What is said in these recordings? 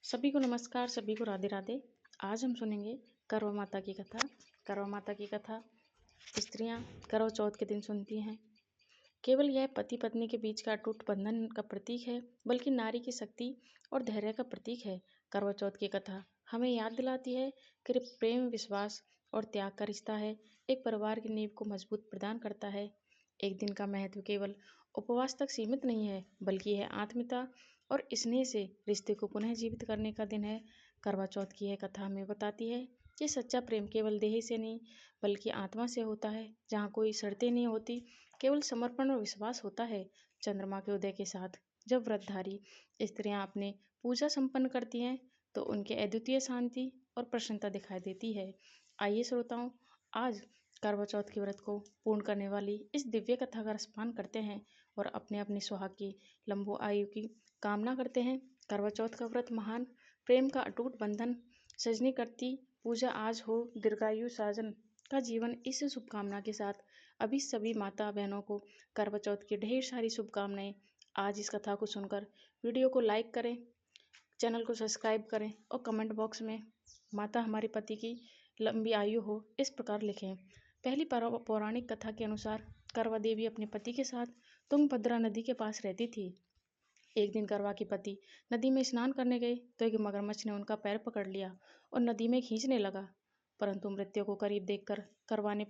सभी को नमस्कार, सभी को राधे राधे। आज हम सुनेंगे करवा माता की कथा। करवा माता की कथा स्त्रियां करवा चौथ के दिन सुनती हैं। केवल यह पति पत्नी के बीच का अटूट बंधन का प्रतीक है, बल्कि नारी की शक्ति और धैर्य का प्रतीक है। करवा चौथ की कथा हमें याद दिलाती है कि प्रेम, विश्वास और त्याग का रिश्ता है, एक परिवार की नींव को मजबूत प्रदान करता है। एक दिन का महत्व केवल उपवास तक सीमित नहीं है, बल्कि यह आत्मीयता और स्नेह से रिश्ते को पुनः जीवित करने का दिन है। करवा चौथ की यह कथा हमें बताती है कि सच्चा प्रेम केवल देह से नहीं, बल्कि आत्मा से होता है, जहाँ कोई शर्तें नहीं होती, केवल समर्पण और विश्वास होता है। चंद्रमा के उदय के साथ जब व्रतधारी स्त्रियां अपने पूजा संपन्न करती हैं, तो उनके अद्वितीय शांति और प्रसन्नता दिखाई देती है। आइए श्रोताओं, आज करवा चौथ के व्रत को पूर्ण करने वाली इस दिव्य कथा का रसपान करते हैं और अपने अपनी सुहाग की लंबो आयु की कामना करते हैं। करवा चौथ का व्रत महान प्रेम का अटूट बंधन, सजनी करती पूजा आज हो दीर्घायु साजन का जीवन, इस शुभकामना के साथ अभी सभी माता बहनों को करवा चौथ की ढेर सारी शुभकामनाएं। आज इस कथा को सुनकर वीडियो को लाइक करें, चैनल को सब्सक्राइब करें और कमेंट बॉक्स में माता हमारे पति की लंबी आयु हो इस प्रकार लिखें। पहली पौराणिक कथा के अनुसार करवा देवी अपने पति के साथ तुंगभद्रा नदी के पास रहती थी। एक दिन करवा के पति नदी में स्नान करने गए तो एक मगरमच्छ ने उनका पैर पकड़ लिया और नदी में खींचने लगा। परंतु मृत्यु को करीब देखकर करवा ने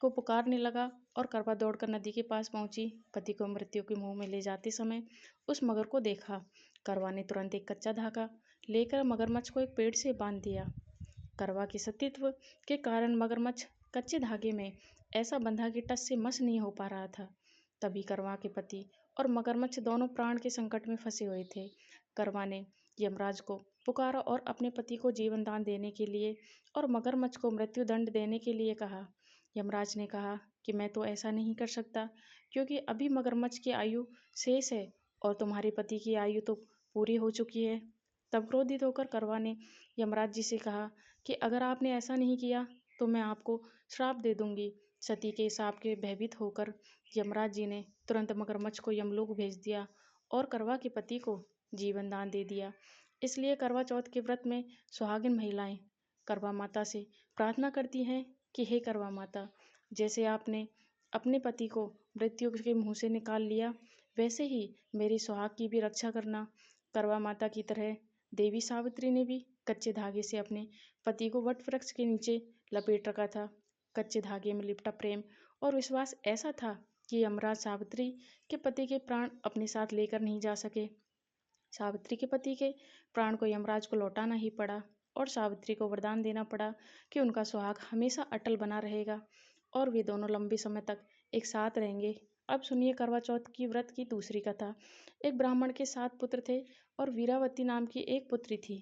को पुकारने लगा और करवा दौड़कर नदी के पास पहुंची। पति को मृत्यु के मुंह में ले जाते समय उस मगर को देखा। करवा ने तुरंत एक कच्चा धागा लेकर मगरमच्छ को एक पेड़ से बांध दिया। करवा के सतीत्व के कारण मगरमच्छ कच्चे धागे में ऐसा बंधा कि टस से मस नहीं हो पा रहा था। तभी करवा के पति और मगरमच्छ दोनों प्राण के संकट में फंसे हुए थे। करवा ने यमराज को पुकारा और अपने पति को जीवन दान देने के लिए और मगरमच्छ को मृत्यु दंड देने के लिए कहा। यमराज ने कहा कि मैं तो ऐसा नहीं कर सकता, क्योंकि अभी मगरमच्छ की आयु शेष है और तुम्हारे पति की आयु तो पूरी हो चुकी है। तब क्रोधित होकर करवा ने यमराज जी से कहा कि अगर आपने ऐसा नहीं किया तो मैं आपको श्राप दे दूंगी। सती के शाप के भयभीत होकर यमराज जी ने तुरंत मगरमच्छ को यमलोक भेज दिया और करवा के पति को जीवन दान दे दिया। इसलिए करवा चौथ के व्रत में सुहागिन महिलाएं करवा माता से प्रार्थना करती हैं कि हे करवा माता, जैसे आपने अपने पति को मृत्यु के मुंह से निकाल लिया, वैसे ही मेरी सुहाग की भी रक्षा करना। करवा माता की तरह देवी सावित्री ने भी कच्चे धागे से अपने पति को वट वृक्ष के नीचे लपेट रखा था। कच्चे धागे में लिपटा प्रेम और विश्वास ऐसा था कि यमराज सावित्री के पति के प्राण अपने साथ लेकर नहीं जा सके। सावित्री के पति के प्राण को यमराज को लौटाना ही पड़ा और सावित्री को वरदान देना पड़ा कि उनका सुहाग हमेशा अटल बना रहेगा और वे दोनों लंबे समय तक एक साथ रहेंगे। अब सुनिए करवा चौथ की व्रत की दूसरी कथा। एक ब्राह्मण के 7 पुत्र थे और वीरावती नाम की एक पुत्री थी।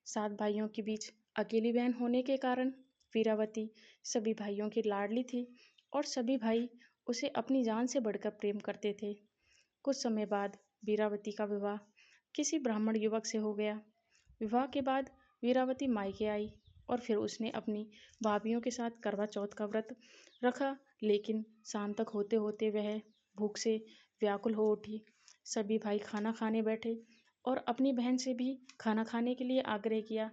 7 भाइयों के बीच अकेली बहन होने के कारण वीरावती सभी भाइयों की लाडली थी और सभी भाई उसे अपनी जान से बढ़कर प्रेम करते थे। कुछ समय बाद वीरावती का विवाह किसी ब्राह्मण युवक से हो गया। विवाह के बाद वीरावती मायके आई और फिर उसने अपनी भाभियों के साथ करवा चौथ का व्रत रखा, लेकिन शाम तक होते होते वह भूख से व्याकुल हो उठी। सभी भाई खाना खाने बैठे और अपनी बहन से भी खाना खाने के लिए आग्रह किया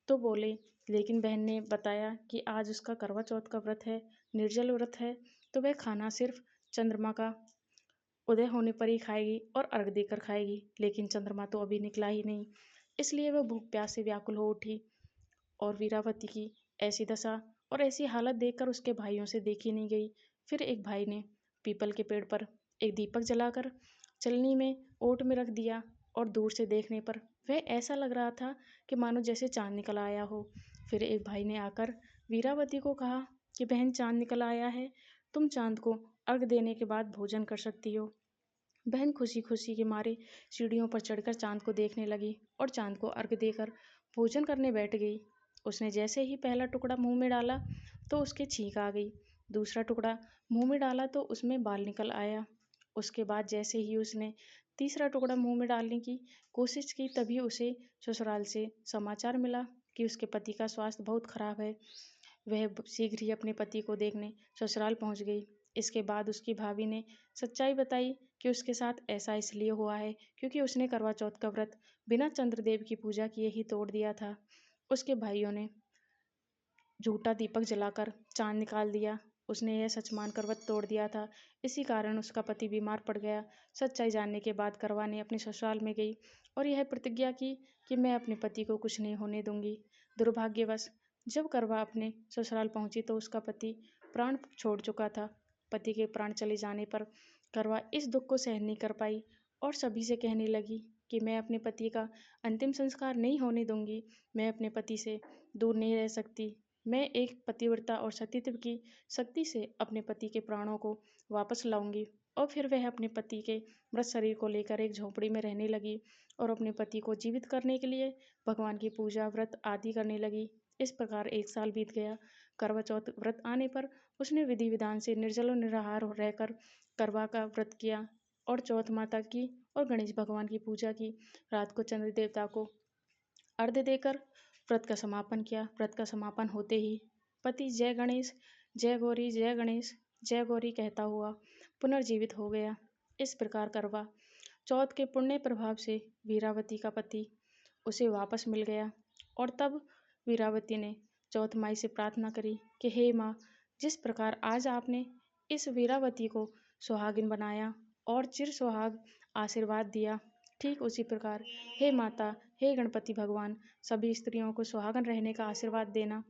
तो बोले, लेकिन बहन ने बताया कि आज उसका करवा चौथ का व्रत है, निर्जल व्रत है, तो वह खाना सिर्फ चंद्रमा का उदय होने पर ही खाएगी और अर्घ देकर खाएगी, लेकिन चंद्रमा तो अभी निकला ही नहीं। इसलिए वह भूख प्यास से व्याकुल हो उठी और वीरावती की ऐसी दशा और ऐसी हालत देखकर उसके भाइयों से देखी नहीं गई। फिर एक भाई ने पीपल के पेड़ पर एक दीपक जलाकर चलनी में ओट में रख दिया और दूर से देखने पर वह ऐसा लग रहा था कि मानो जैसे चांद निकल आया हो। फिर एक भाई ने आकर वीरावती को कहा कि बहन, चांद निकल आया है, तुम चांद को अर्घ देने के बाद भोजन कर सकती हो। बहन खुशी खुशी के मारे सीढ़ियों पर चढ़कर चांद को देखने लगी और चांद को अर्घ देकर भोजन करने बैठ गई। उसने जैसे ही पहला टुकड़ा मुंह में डाला तो उसके छींक आ गई। दूसरा टुकड़ा मुंह में डाला तो उसमें बाल निकल आया। उसके बाद जैसे ही उसने तीसरा टुकड़ा मुंह में डालने की कोशिश की, तभी उसे ससुराल से समाचार मिला कि उसके पति का स्वास्थ्य बहुत खराब है। वह शीघ्र ही अपने पति को देखने ससुराल पहुंच गई। इसके बाद उसकी भाभी ने सच्चाई बताई कि उसके साथ ऐसा इसलिए हुआ है क्योंकि उसने करवा चौथ का व्रत बिना चंद्रदेव की पूजा किए ही तोड़ दिया था। उसके भाइयों ने झूठा दीपक जलाकर चांद निकाल दिया। उसने यह सच मानकर व्रत तोड़ दिया था। इसी कारण उसका पति बीमार पड़ गया। सच्चाई जानने के बाद करवा ने अपने ससुराल में गई और यह प्रतिज्ञा की कि मैं अपने पति को कुछ नहीं होने दूंगी। दुर्भाग्यवश जब करवा अपने ससुराल पहुंची तो उसका पति प्राण छोड़ चुका था। पति के प्राण चले जाने पर करवा इस दुख को सहन नहीं कर पाई और सभी से कहने लगी कि मैं अपने पति का अंतिम संस्कार नहीं होने दूंगी। मैं अपने पति से दूर नहीं रह सकती। मैं एक पतिव्रता और सतीत्व की शक्ति से अपने पति के प्राणों को वापस लाऊंगी। और फिर वह अपने पति के मृत शरीर को लेकर एक झोपड़ी में रहने लगी और अपने पति को जीवित करने के लिए भगवान की पूजा व्रत आदि करने लगी। इस प्रकार 1 साल बीत गया। करवा चौथ व्रत आने पर उसने विधि विधान से निर्जल और निराहार रहकर करवा का व्रत किया और चौथ माता की और गणेश भगवान की पूजा की। रात को चंद्र देवता को अर्घ्य देकर व्रत का समापन किया। व्रत का समापन होते ही पति जय गणेश, जय गौरी, जय गणेश, जय गौरी कहता हुआ पुनर्जीवित हो गया। इस प्रकार करवा चौथ के पुण्य प्रभाव से वीरावती का पति उसे वापस मिल गया। और तब वीरावती ने चौथ माई से प्रार्थना करी कि हे माँ, जिस प्रकार आज आपने इस वीरावती को सुहागिन बनाया और चिर सुहाग आशीर्वाद दिया, ठीक उसी प्रकार हे माता, हे गणपति भगवान, सभी स्त्रियों को सुहागन रहने का आशीर्वाद देना।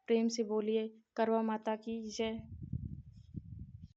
प्रेम से बोलिए करवा माता की जय।